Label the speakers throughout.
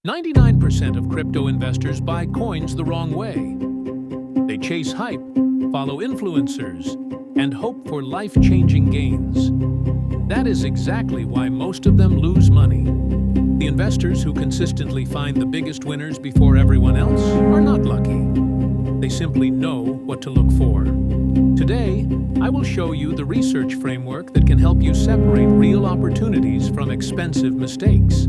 Speaker 1: 99% of crypto investors buy coins the wrong way. They chase hype, follow influencers, and hope for life-changing gains. That is exactly why most of them lose money. The investors who consistently find the biggest winners before everyone else are not lucky. They simply know what to look for. Today, I will show you the research framework that can help you separate real opportunities from expensive mistakes.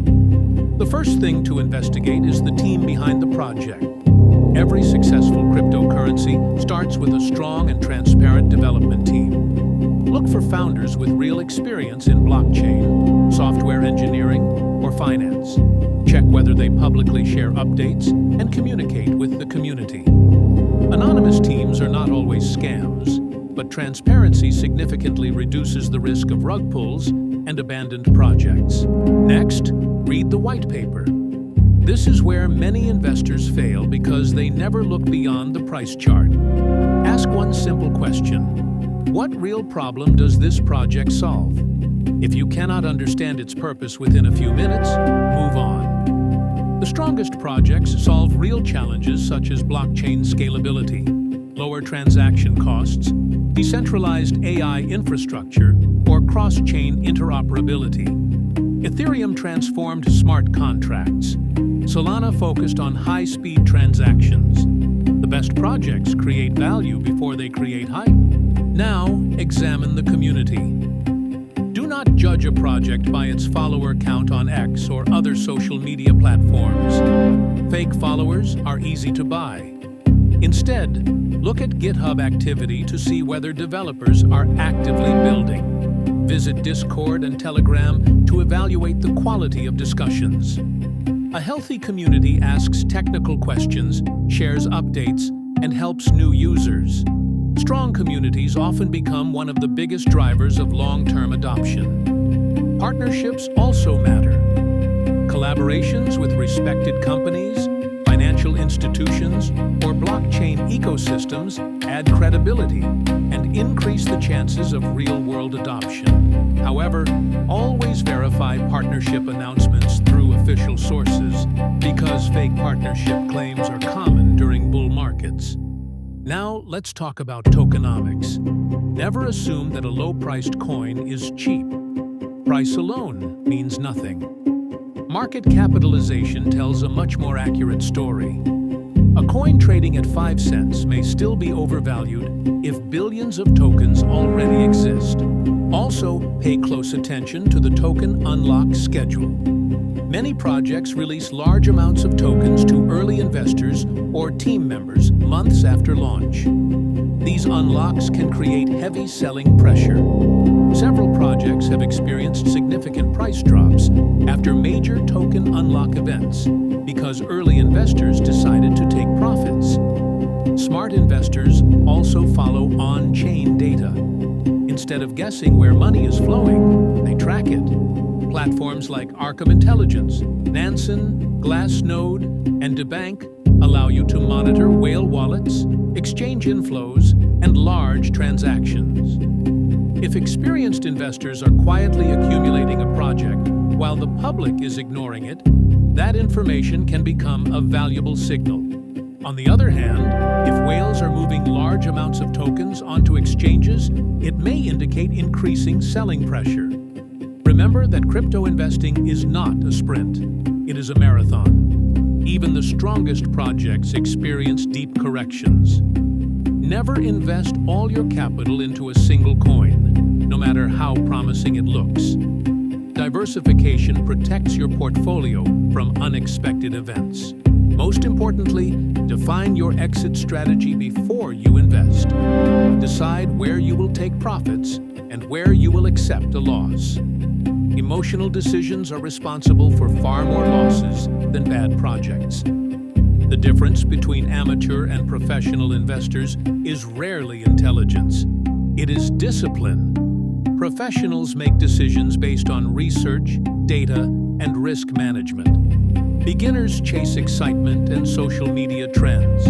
Speaker 1: The first thing to investigate is the team behind the project. Every successful cryptocurrency starts with a strong and transparent development team. Look for founders with real experience in blockchain, software engineering, or finance. Check whether they publicly share updates and communicate with the community. Anonymous teams are not always scams, but transparency significantly reduces the risk of rug pulls and abandoned projects. Next, read the white paper. This is where many investors fail because they never look beyond the price chart. Ask one simple question: what real problem does this project solve? If you cannot understand its purpose within a few minutes, move on. The strongest projects solve real challenges such as blockchain scalability, lower transaction costs, decentralized AI infrastructure, or cross-chain interoperability. Ethereum transformed smart contracts. Solana focused on high-speed transactions. The best projects create value before they create hype. Now, examine the community. Do not judge a project by its follower count on X or other social media platforms. Fake followers are easy to buy. Instead, look at GitHub activity to see whether developers are actively building. Visit Discord and Telegram to evaluate the quality of discussions. A healthy community asks technical questions, shares updates, and helps new users. Strong communities often become one of the biggest drivers of long-term adoption. Partnerships also matter. Collaborations with respected companies, financial institutions, or blockchain ecosystems add credibility and increase the chances of real-world adoption. However, always verify partnership announcements through official sources because fake partnership claims are common during bull markets. Now, let's talk about tokenomics. Never assume that a low-priced coin is cheap. Price alone means nothing. Market capitalization tells a much more accurate story. A coin trading at 5 cents may still be overvalued if billions of tokens already exist. Also, pay close attention to the token unlock schedule. Many projects release large amounts of tokens to early investors or team members months after launch. These unlocks can create heavy selling pressure. Several projects have experienced significant price drops after major token unlock events because early investors decided to take profits. Smart investors also follow on-chain data. Instead of guessing where money is flowing, they track it. Platforms like Arkham Intelligence, Nansen, Glassnode, and DeBank allow you to monitor whale wallets, exchange inflows, and large transactions. If experienced investors are quietly accumulating a project while the public is ignoring it, that information can become a valuable signal. On the other hand, if whales are moving large amounts of tokens onto exchanges, it may indicate increasing selling pressure. Remember that crypto investing is not a sprint, it is a marathon. Even the strongest projects experience deep corrections. Never invest all your capital into a single coin, no matter how promising it looks. Diversification protects your portfolio from unexpected events. Most importantly, define your exit strategy before you invest. Decide where you will take profits and where you will accept a loss. Emotional decisions are responsible for far more losses than bad projects. The difference between amateur and professional investors is rarely intelligence. It is discipline. Professionals make decisions based on research, data, and risk management. Beginners chase excitement and social media trends.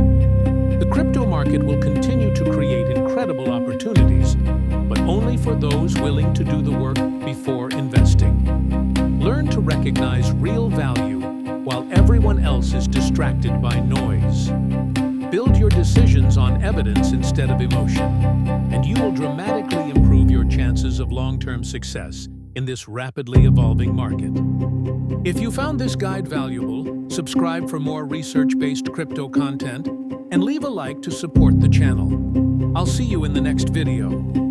Speaker 1: The crypto market will continue to create incredible opportunities, but only for those willing to do the work before investing. Learn to recognize real value while everyone else is distracted by noise. Build your decisions on evidence instead of emotion, and you will dramatically improve your chances of long-term success in this rapidly evolving market. If you found this guide valuable, subscribe for more research-based crypto content and leave a like to support the channel. I'll see you in the next video.